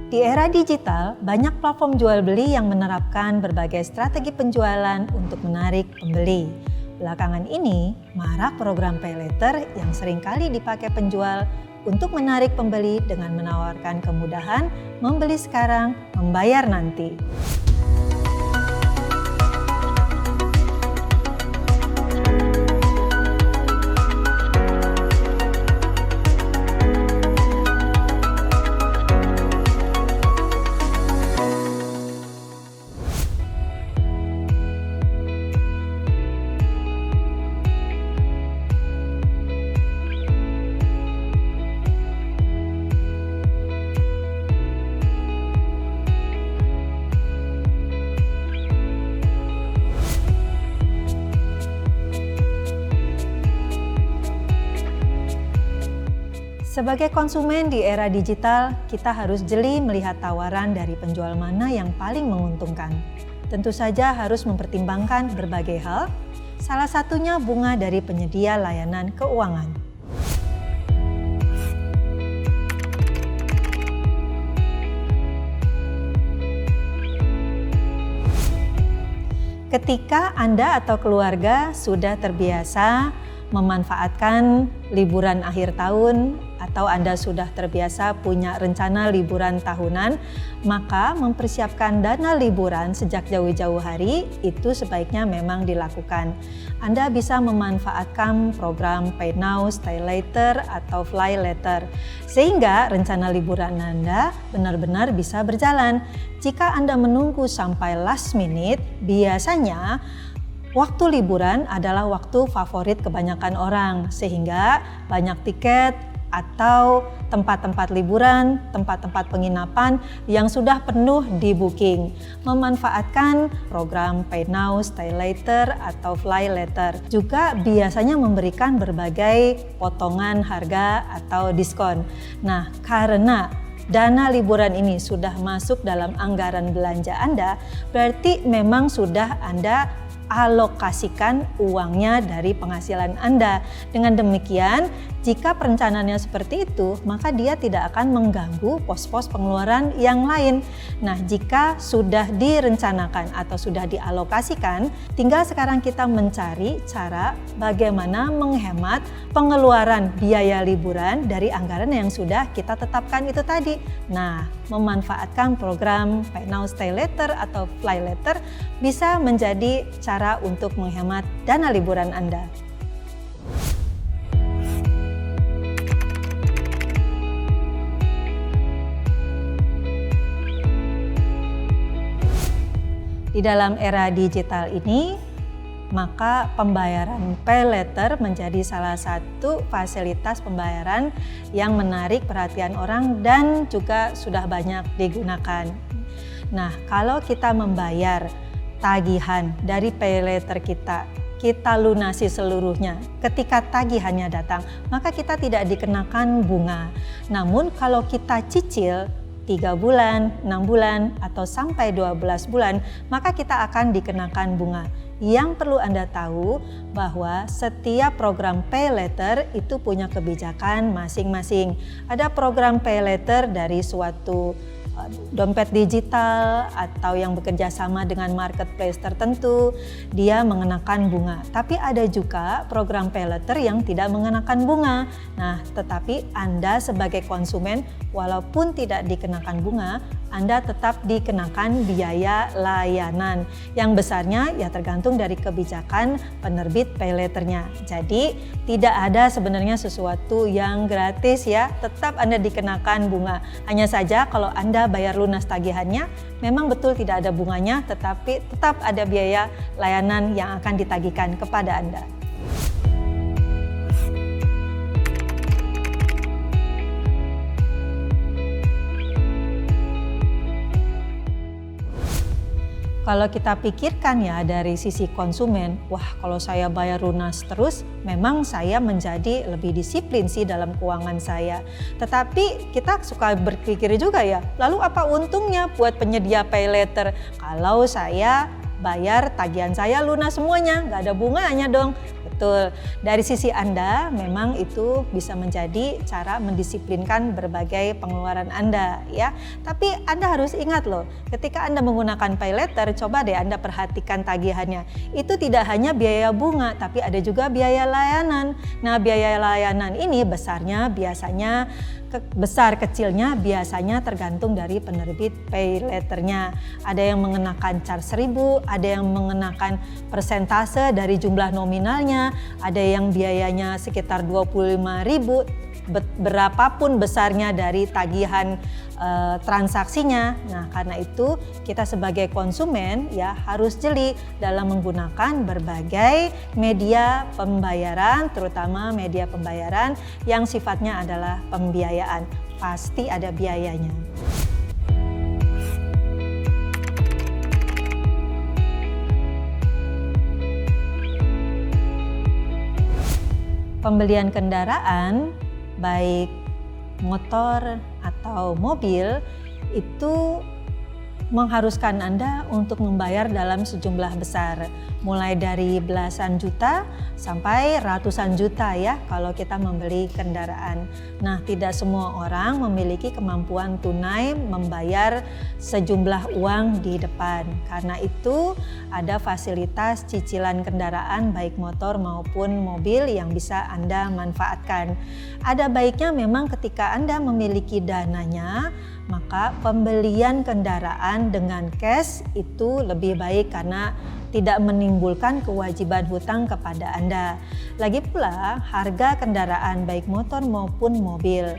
Di era digital, banyak platform jual beli yang menerapkan berbagai strategi penjualan untuk menarik pembeli. Belakangan ini, marak program pay later yang seringkali dipakai penjual untuk menarik pembeli dengan menawarkan kemudahan membeli sekarang, membayar nanti. Sebagai konsumen di era digital, kita harus jeli melihat tawaran dari penjual mana yang paling menguntungkan. Tentu saja harus mempertimbangkan berbagai hal, salah satunya bunga dari penyedia layanan keuangan. Ketika Anda atau keluarga sudah terbiasa memanfaatkan liburan akhir tahun atau Anda sudah terbiasa punya rencana liburan tahunan, maka mempersiapkan dana liburan sejak jauh-jauh hari itu sebaiknya memang dilakukan. Anda bisa memanfaatkan program Pay Now, Stay Later atau Fly Later sehingga rencana liburan Anda benar-benar bisa berjalan. Jika Anda menunggu sampai last minute, biasanya waktu liburan adalah waktu favorit kebanyakan orang, sehingga banyak tiket atau tempat-tempat liburan, tempat-tempat penginapan yang sudah penuh di booking. Memanfaatkan program Pay Now, Stay Later atau Fly Later juga biasanya memberikan berbagai potongan harga atau diskon. Nah, karena dana liburan ini sudah masuk dalam anggaran belanja Anda, berarti memang sudah Anda alokasikan uangnya dari penghasilan Anda. Dengan demikian, jika perencanaannya seperti itu, maka dia tidak akan mengganggu pos-pos pengeluaran yang lain. Nah, jika sudah direncanakan atau sudah dialokasikan, tinggal sekarang kita mencari cara bagaimana menghemat pengeluaran biaya liburan dari anggaran yang sudah kita tetapkan itu tadi. Nah, memanfaatkan program Pay Now, Stay Later atau Fly Later bisa menjadi cara untuk menghemat dana liburan Anda. Di dalam era digital ini, maka pembayaran pay later menjadi salah satu fasilitas pembayaran yang menarik perhatian orang dan juga sudah banyak digunakan. Nah, kalau kita membayar tagihan dari pay later kita lunasi seluruhnya. Ketika tagihannya datang, maka kita tidak dikenakan bunga. Namun kalau kita cicil 3 bulan, 6 bulan, atau sampai 12 bulan, maka kita akan dikenakan bunga. Yang perlu Anda tahu bahwa setiap program pay later itu punya kebijakan masing-masing. Ada program pay later dari suatu dompet digital atau yang bekerja sama dengan marketplace tertentu, dia mengenakan bunga. Tapi ada juga program pay later yang tidak mengenakan bunga. Nah, tetapi Anda sebagai konsumen, walaupun tidak dikenakan bunga, Anda tetap dikenakan biaya layanan. Yang besarnya ya tergantung dari kebijakan penerbit pay letternya. Jadi tidak ada sebenarnya sesuatu yang gratis ya, tetap Anda dikenakan bunga. Hanya saja kalau Anda bayar lunas tagihannya, memang betul tidak ada bunganya, tetapi tetap ada biaya layanan yang akan ditagihkan kepada Anda. Kalau kita pikirkan ya dari sisi konsumen, wah kalau saya bayar lunas terus, memang saya menjadi lebih disiplin sih dalam keuangan saya. Tetapi kita suka berpikir juga ya, lalu apa untungnya buat penyedia pay later kalau saya bayar tagihan saya lunas semuanya, nggak ada bunganya dong. Betul. Dari sisi Anda memang itu bisa menjadi cara mendisiplinkan berbagai pengeluaran Anda ya. Tapi Anda harus ingat loh, ketika Anda menggunakan pay later, coba deh Anda perhatikan tagihannya. Itu tidak hanya biaya bunga, tapi ada juga biaya layanan. Nah, biaya layanan ini besarnya biasanya besar kecilnya biasanya tergantung dari penerbit pay letternya. Ada yang mengenakan charge 1.000, ada yang mengenakan persentase dari jumlah nominalnya, ada yang biayanya sekitar 25.000. Berapapun besarnya dari tagihan transaksinya. Nah, karena itu kita sebagai konsumen ya harus jeli dalam menggunakan berbagai media pembayaran, terutama media pembayaran yang sifatnya adalah pembiayaan. Pasti ada biayanya. Pembelian kendaraan baik motor atau mobil itu mengharuskan Anda untuk membayar dalam sejumlah besar, mulai dari belasan juta sampai ratusan juta ya kalau kita membeli kendaraan. Nah, tidak semua orang memiliki kemampuan tunai membayar sejumlah uang di depan. Karena itu ada fasilitas cicilan kendaraan baik motor maupun mobil yang bisa Anda manfaatkan. Ada baiknya memang ketika Anda memiliki dananya, maka pembelian kendaraan dengan cash itu lebih baik karena tidak menimbulkan kewajiban hutang kepada Anda. Lagi pula harga kendaraan baik motor maupun mobil,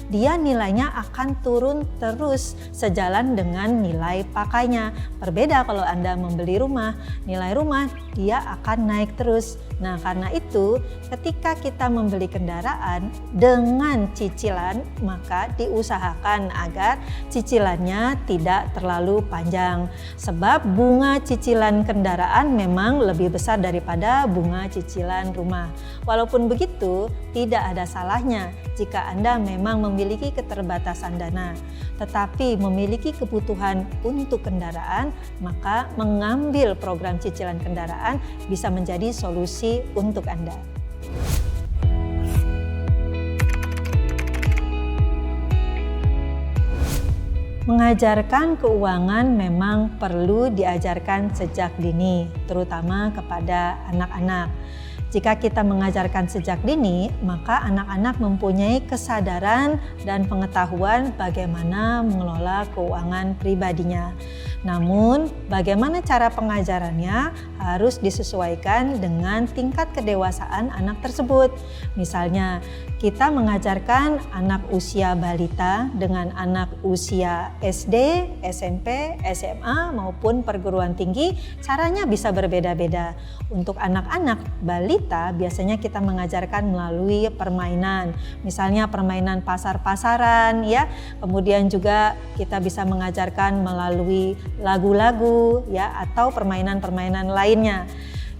dia nilainya akan turun terus sejalan dengan nilai pakainya. Berbeda kalau Anda membeli rumah, nilai rumah dia akan naik terus. Nah, karena itu ketika kita membeli kendaraan dengan cicilan, maka diusahakan agar cicilannya tidak terlalu panjang. Sebab bunga cicilan kendaraan memang lebih besar daripada bunga cicilan rumah. Walaupun begitu, tidak ada salahnya jika Anda memang memiliki keterbatasan dana, tetapi memiliki kebutuhan untuk kendaraan, maka mengambil program cicilan kendaraan bisa menjadi solusi untuk Anda. Mengajarkan keuangan memang perlu diajarkan sejak dini, terutama kepada anak-anak. Jika kita mengajarkan sejak dini, maka anak-anak mempunyai kesadaran dan pengetahuan bagaimana mengelola keuangan pribadinya. Namun, bagaimana cara pengajarannya harus disesuaikan dengan tingkat kedewasaan anak tersebut. Misalnya, kita mengajarkan anak usia balita dengan anak usia SD, SMP, SMA maupun perguruan tinggi, caranya bisa berbeda-beda. Untuk anak-anak balita biasanya kita mengajarkan melalui permainan, misalnya permainan pasar-pasaran ya. Kemudian juga kita bisa mengajarkan melalui lagu-lagu ya atau permainan-permainan lainnya.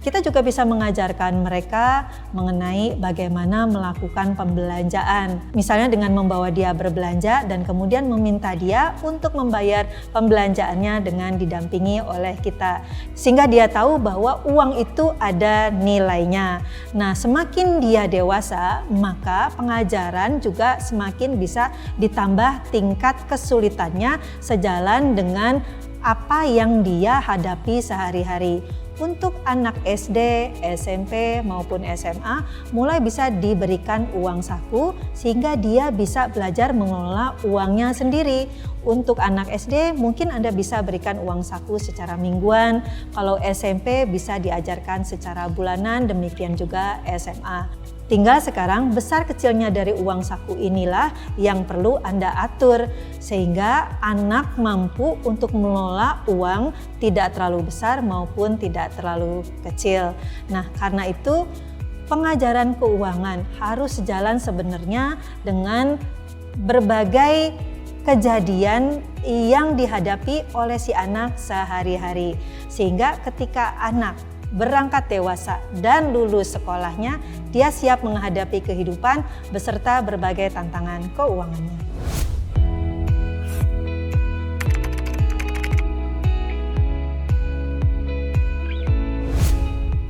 Kita juga bisa mengajarkan mereka mengenai bagaimana melakukan pembelanjaan. Misalnya dengan membawa dia berbelanja dan kemudian meminta dia untuk membayar pembelanjaannya dengan didampingi oleh kita. Sehingga dia tahu bahwa uang itu ada nilainya. Nah, semakin dia dewasa, maka pengajaran juga semakin bisa ditambah tingkat kesulitannya sejalan dengan apa yang dia hadapi sehari-hari. Untuk anak SD, SMP maupun SMA mulai bisa diberikan uang saku sehingga dia bisa belajar mengelola uangnya sendiri. Untuk anak SD mungkin Anda bisa berikan uang saku secara mingguan, kalau SMP bisa diajarkan secara bulanan, demikian juga SMA. Tinggal sekarang besar kecilnya dari uang saku inilah yang perlu Anda atur sehingga anak mampu untuk mengelola uang tidak terlalu besar maupun tidak terlalu kecil. Nah, karena itu pengajaran keuangan harus sejalan sebenarnya dengan berbagai kejadian yang dihadapi oleh si anak sehari-hari. Sehingga ketika anak berangkat dewasa dan lulus sekolahnya, dia siap menghadapi kehidupan beserta berbagai tantangan keuangannya.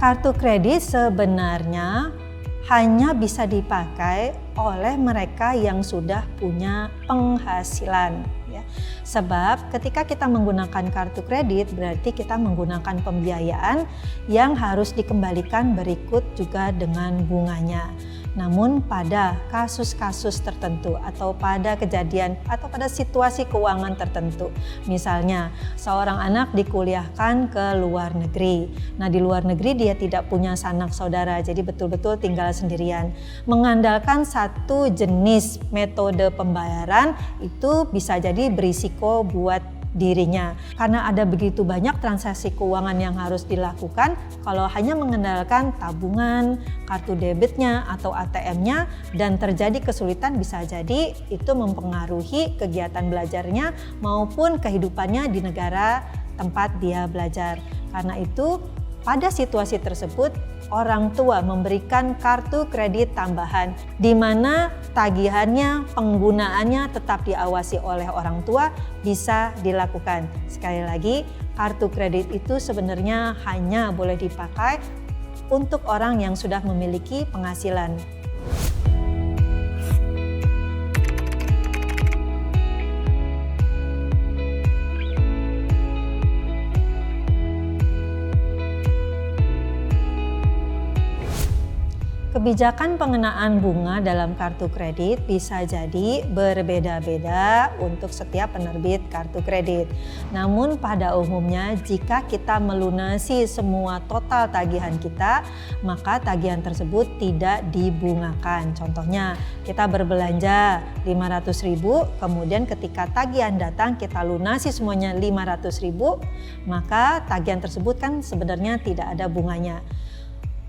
Kartu kredit sebenarnya hanya bisa dipakai oleh mereka yang sudah punya penghasilan. Sebab ketika kita menggunakan kartu kredit berarti kita menggunakan pembiayaan yang harus dikembalikan berikut juga dengan bunganya. Namun pada kasus-kasus tertentu atau pada kejadian atau pada situasi keuangan tertentu, misalnya seorang anak dikuliahkan ke luar negeri. Nah, di luar negeri dia tidak punya sanak saudara, jadi betul-betul tinggal sendirian. Mengandalkan satu jenis metode pembayaran itu bisa jadi berisiko buat dirinya. Karena ada begitu banyak transaksi keuangan yang harus dilakukan, kalau hanya mengandalkan tabungan, kartu debitnya atau ATM-nya dan terjadi kesulitan, bisa jadi itu mempengaruhi kegiatan belajarnya maupun kehidupannya di negara tempat dia belajar. Karena itu pada situasi tersebut orang tua memberikan kartu kredit tambahan di mana tagihannya, penggunaannya tetap diawasi oleh orang tua bisa dilakukan. Sekali lagi, kartu kredit itu sebenarnya hanya boleh dipakai untuk orang yang sudah memiliki penghasilan. Kebijakan pengenaan bunga dalam kartu kredit bisa jadi berbeda-beda untuk setiap penerbit kartu kredit. Namun pada umumnya jika kita melunasi semua total tagihan kita, maka tagihan tersebut tidak dibungakan. Contohnya, kita berbelanja 500.000, kemudian ketika tagihan datang kita lunasi semuanya 500.000, maka tagihan tersebut kan sebenarnya tidak ada bunganya.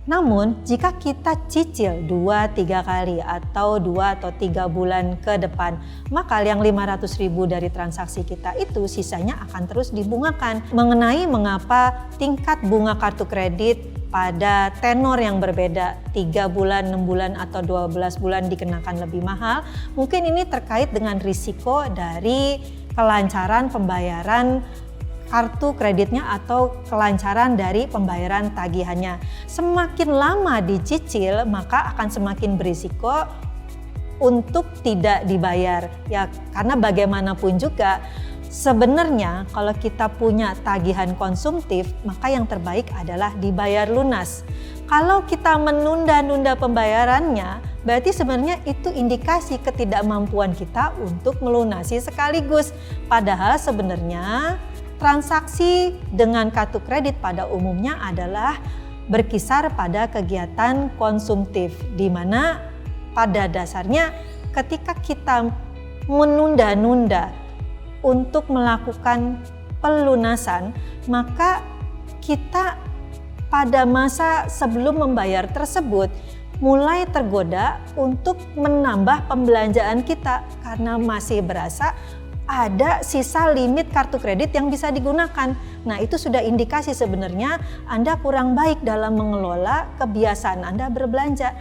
Namun jika kita cicil 2-3 kali atau 2 atau 3 bulan ke depan, maka yang 500.000 dari transaksi kita itu sisanya akan terus dibungakan. Mengenai mengapa tingkat bunga kartu kredit pada tenor yang berbeda 3 bulan, 6 bulan atau 12 bulan dikenakan lebih mahal, mungkin ini terkait dengan risiko dari kelancaran pembayaran kartu kreditnya atau kelancaran dari pembayaran tagihannya. Semakin lama dicicil maka akan semakin berisiko untuk tidak dibayar. Ya, karena bagaimanapun juga sebenarnya kalau kita punya tagihan konsumtif maka yang terbaik adalah dibayar lunas. Kalau kita menunda-nunda pembayarannya berarti sebenarnya itu indikasi ketidakmampuan kita untuk melunasi sekaligus. Padahal sebenarnya transaksi dengan kartu kredit pada umumnya adalah berkisar pada kegiatan konsumtif, di mana pada dasarnya ketika kita menunda-nunda untuk melakukan pelunasan, maka kita pada masa sebelum membayar tersebut mulai tergoda untuk menambah pembelanjaan kita karena masih berasa ada sisa limit kartu kredit yang bisa digunakan. Nah, itu sudah indikasi sebenarnya Anda kurang baik dalam mengelola kebiasaan Anda berbelanja.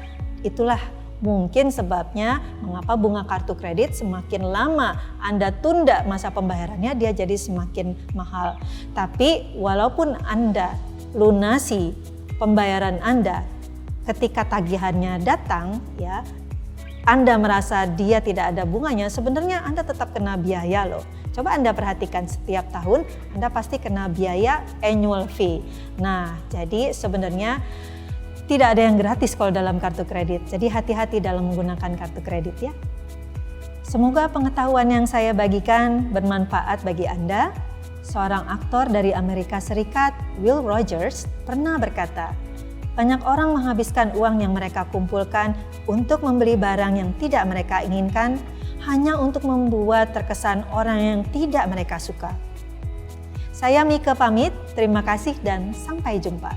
Itulah mungkin sebabnya mengapa bunga kartu kredit semakin lama Anda tunda masa pembayarannya dia jadi semakin mahal. Tapi walaupun Anda lunasi pembayaran Anda ketika tagihannya datang, ya, Anda merasa dia tidak ada bunganya, sebenarnya Anda tetap kena biaya loh. Coba Anda perhatikan setiap tahun Anda pasti kena biaya annual fee. Nah, jadi sebenarnya tidak ada yang gratis kalau dalam kartu kredit. Jadi hati-hati dalam menggunakan kartu kredit ya. Semoga pengetahuan yang saya bagikan bermanfaat bagi Anda. Seorang aktor dari Amerika Serikat, Will Rogers, pernah berkata, banyak orang menghabiskan uang yang mereka kumpulkan untuk membeli barang yang tidak mereka inginkan hanya untuk membuat terkesan orang yang tidak mereka suka. Saya Mika pamit, terima kasih dan sampai jumpa.